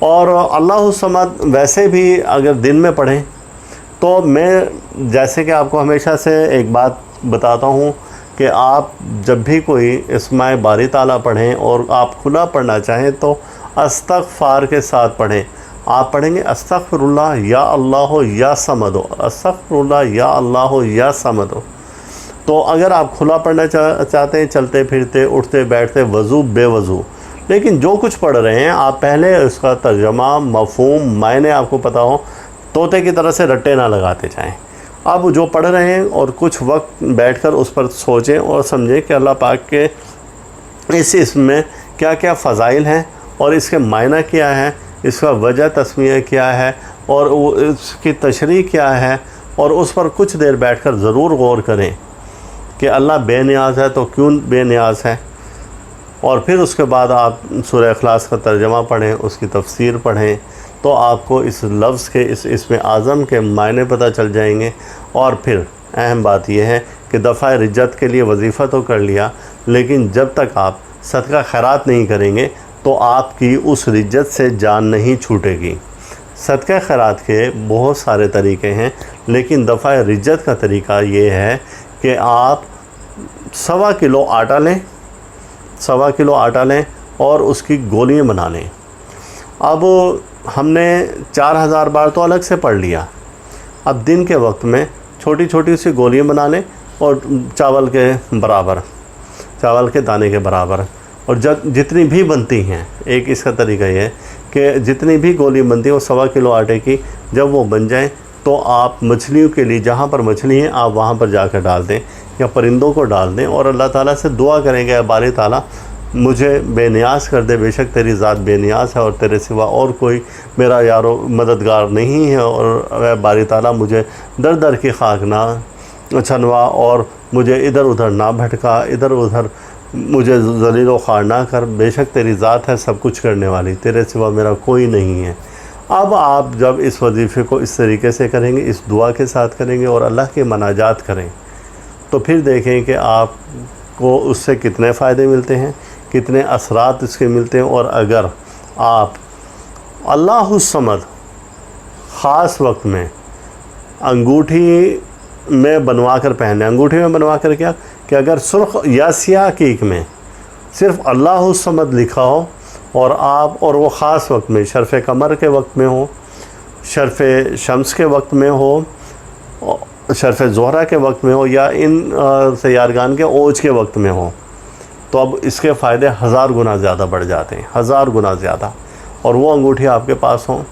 اور اللہ سمد ویسے بھی اگر دن میں پڑھیں تو میں جیسے کہ آپ کو ہمیشہ سے ایک بات بتاتا ہوں کہ آپ جب بھی کوئی اسماء باری تعالیٰ پڑھیں اور آپ کھلا پڑھنا چاہیں تو استغفار کے ساتھ پڑھیں. آپ پڑھیں گے استغفر اللہ یا اللہ یا صمد، استغفر اللہ یا اللہ یا صمد. تو اگر آپ کھلا پڑھنا چاہتے ہیں، چلتے پھرتے اٹھتے بیٹھتے وضو بے وضو، لیکن جو کچھ پڑھ رہے ہیں آپ پہلے اس کا ترجمہ مفہوم معنی آپ کو پتہ ہو، طوطے کی طرح سے رٹے نہ لگاتے جائیں. آپ جو پڑھ رہے ہیں اور کچھ وقت بیٹھ کر اس پر سوچیں اور سمجھیں کہ اللہ پاک کے اس اسم میں کیا کیا فضائل ہیں اور اس کے معنی کیا ہے، اس کا وجہ تسمیہ کیا ہے اور اس کی تشریح کیا ہے، اور اس پر کچھ دیر بیٹھ کر ضرور غور کریں کہ اللہ بے نیاز ہے تو کیوں بے نیاز ہے. اور پھر اس کے بعد آپ سورہ اخلاص کا ترجمہ پڑھیں، اس کی تفسیر پڑھیں، تو آپ کو اس لفظ کے اس اسم اعظم کے معنی پتہ چل جائیں گے. اور پھر اہم بات یہ ہے کہ دفع رجت کے لیے وظیفہ تو کر لیا، لیکن جب تک آپ صدقہ خیرات نہیں کریں گے تو آپ کی اس رجت سے جان نہیں چھوٹے گی. صدقہ خیرات کے بہت سارے طریقے ہیں، لیکن دفع رجت کا طریقہ یہ ہے کہ آپ 1.25 کلو آٹا لیں، 1.25 کلو آٹا لیں اور اس کی گولیاں بنا لیں. اب ہم نے 4000 بار تو الگ سے پڑھ لیا، اب دن کے وقت میں چھوٹی چھوٹی سی گولیاں بنا لیں اور چاول کے برابر، چاول کے دانے کے برابر، اور جتنی بھی بنتی ہیں. ایک اس کا طریقہ یہ ہے کہ جتنی بھی گولی بنتی ہیں وہ 1.25 کلو آٹے کی جب وہ بن جائیں تو آپ مچھلیوں کے لیے جہاں پر مچھلی ہیں آپ وہاں پر جا کر ڈال دیں یا پرندوں کو ڈال دیں، اور اللہ تعالیٰ سے دعا کریں گے اے باری تعالیٰ مجھے بے نیاز کر دے، بے شک تیری ذات بے نیاز ہے اور تیرے سوا اور کوئی میرا یارو مددگار نہیں ہے، اور اے باری تعالیٰ مجھے در در کی خاک نہ چھنوا اور مجھے ادھر ادھر نہ بھٹکا، ادھر ادھر مجھے ذلیل و خوار نہ کر، بے شک تیری ذات ہے سب کچھ کرنے والی، تیرے سوا میرا کوئی نہیں ہے. اب آپ جب اس وظیفے کو اس طریقے سے کریں گے، اس دعا کے ساتھ کریں گے اور اللہ کے مناجات کریں، تو پھر دیکھیں کہ آپ کو اس سے کتنے فائدے ملتے ہیں، کتنے اثرات اس کے ملتے ہیں. اور اگر آپ اللہ الصمد خاص وقت میں انگوٹھی میں بنوا کر پہنے، انگوٹھی میں بنوا کر کیا کہ اگر سرخ یا سیاہ کیک میں صرف اللہ الصمد لکھا ہو اور آپ اور وہ خاص وقت میں شرف قمر کے وقت میں ہو، شرف شمس کے وقت میں ہو، شرف زہرہ کے وقت میں ہو، یا ان سیارگان کے اوج کے وقت میں ہو، تو اب اس کے فائدے 1000 گنا زیادہ بڑھ جاتے ہیں، 1000 گنا زیادہ. اور وہ انگوٹھی آپ کے پاس ہوں،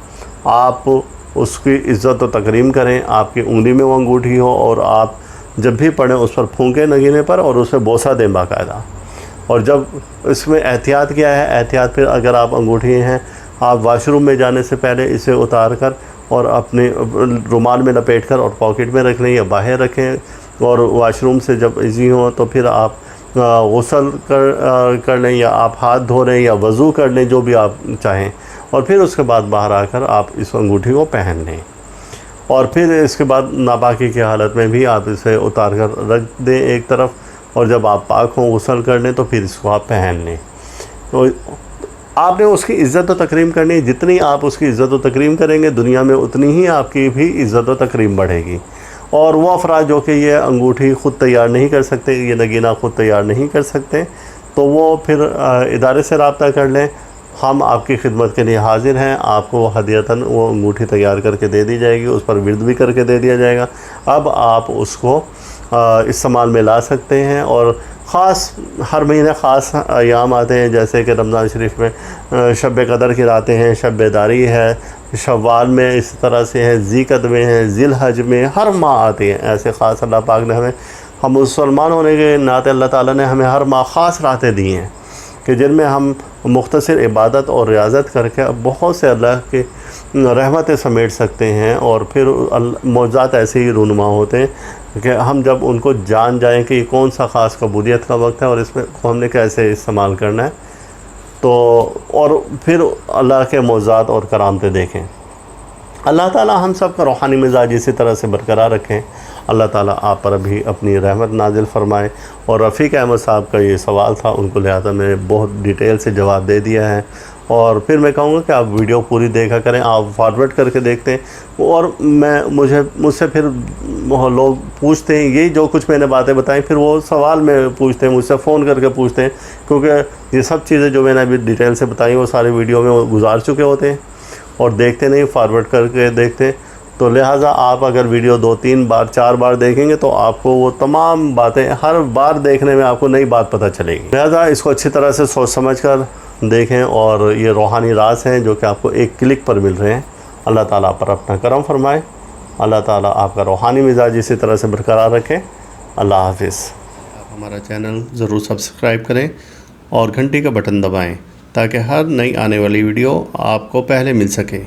آپ اس کی عزت و تکریم کریں، آپ کی انگلی میں وہ انگوٹھی ہو اور آپ جب بھی پڑھیں اس پر پھونکیں نگینے پر اور اسے بوسہ دیں باقاعدہ. اور جب اس میں احتیاط کیا ہے، احتیاط پھر اگر آپ انگوٹھی ہیں آپ واش روم میں جانے سے پہلے اسے اتار کر اور اپنے رومال میں لپیٹ کر اور پاکٹ میں رکھ لیں یا باہر رکھیں، اور واش روم سے جب ایزی ہوں تو پھر آپ غسل کر لیں یا آپ ہاتھ دھو لیں یا وضو کر لیں، جو بھی آپ چاہیں، اور پھر اس کے بعد باہر آ کر آپ اس انگوٹھی کو پہن لیں. اور پھر اس کے بعد ناپاکی کی حالت میں بھی آپ اسے اتار کر رکھ دیں ایک طرف، اور جب آپ پاک ہوں غسل کر لیں تو پھر اس کو آپ پہن لیں. تو آپ نے اس کی عزت و تکریم کرنی ہے، جتنی آپ اس کی عزت و تکریم کریں گے دنیا میں اتنی ہی آپ کی بھی عزت و تکریم بڑھے گی. اور وہ افراد جو کہ یہ انگوٹھی خود تیار نہیں کر سکتے، یہ نگینہ خود تیار نہیں کر سکتے، تو وہ پھر ادارے سے رابطہ کر لیں، ہم آپ کی خدمت کے لیے حاضر ہیں. آپ کو ہدیتاً وہ انگوٹھی تیار کر کے دے دی جائے گی، اس پر ورد بھی کر کے دے دیا جائے گا. اب آپ اس کو استعمال میں لا سکتے ہیں. اور خاص ہر مہینے خاص ایام آتے ہیں، جیسے کہ رمضان شریف میں شب قدر کی راتیں ہیں، شب بیداری ہے، شوال میں اس طرح سے ہے، ذی قعدہ میں ہے، ذی الحج میں، ہر ماہ آتے ہیں ایسے خاص. اللہ پاک نے ہم مسلمان ہونے کے ناطے اللہ تعالیٰ نے ہمیں ہر ماہ خاص راتیں دی ہیں کہ جن میں ہم مختصر عبادت اور ریاضت کر کے بہت سے اللہ کی رحمتیں سمیٹ سکتے ہیں. اور پھر معجزات ایسے ہی رونما ہوتے ہیں کہ ہم جب ان کو جان جائیں کہ یہ کون سا خاص قبولیت کا وقت ہے اور اس میں ہم نے کیسے استعمال کرنا ہے، تو اور پھر اللہ کے معجزات اور کرامتیں دیکھیں. اللہ تعالیٰ ہم سب کا روحانی مزاج اسی طرح سے برقرار رکھیں. اللہ تعالیٰ آپ پر بھی اپنی رحمت نازل فرمائے. اور رفیق احمد صاحب کا یہ سوال تھا، ان کو لہٰذا میں نے بہت ڈیٹیل سے جواب دے دیا ہے. اور پھر میں کہوں گا کہ آپ ویڈیو پوری دیکھا کریں، آپ فارورڈ کر کے دیکھتے ہیں، اور مجھ سے پھر لوگ پوچھتے ہیں یہی جو کچھ میں نے باتیں بتائیں، پھر وہ سوال میں پوچھتے ہیں، مجھ سے فون کر کے پوچھتے ہیں، کیونکہ یہ سب چیزیں جو میں نے ابھی ڈیٹیل سے بتائیں وہ سارے ویڈیو میں وہ گزار چکے ہوتے ہیں اور دیکھتے نہیں، فارورڈ کر کے دیکھتے ہیں۔ تو لہٰذا آپ اگر ویڈیو 2 3 بار 4 بار دیکھیں گے تو آپ کو وہ تمام باتیں ہر بار دیکھنے میں آپ کو نئی بات پتہ چلے گی۔ لہٰذا اس کو اچھی طرح سے سوچ سمجھ کر دیکھیں، اور یہ روحانی راز ہیں جو کہ آپ کو ایک کلک پر مل رہے ہیں۔ اللہ تعالیٰ پر اپنا کرم فرمائے، اللہ تعالیٰ آپ کا روحانی مزاج اسی طرح سے برقرار رکھے۔ اللہ حافظ۔ آپ ہمارا چینل ضرور سبسکرائب کریں اور گھنٹی کا بٹن دبائیں تاکہ ہر نئی آنے والی ویڈیو آپ کو پہلے مل سکے۔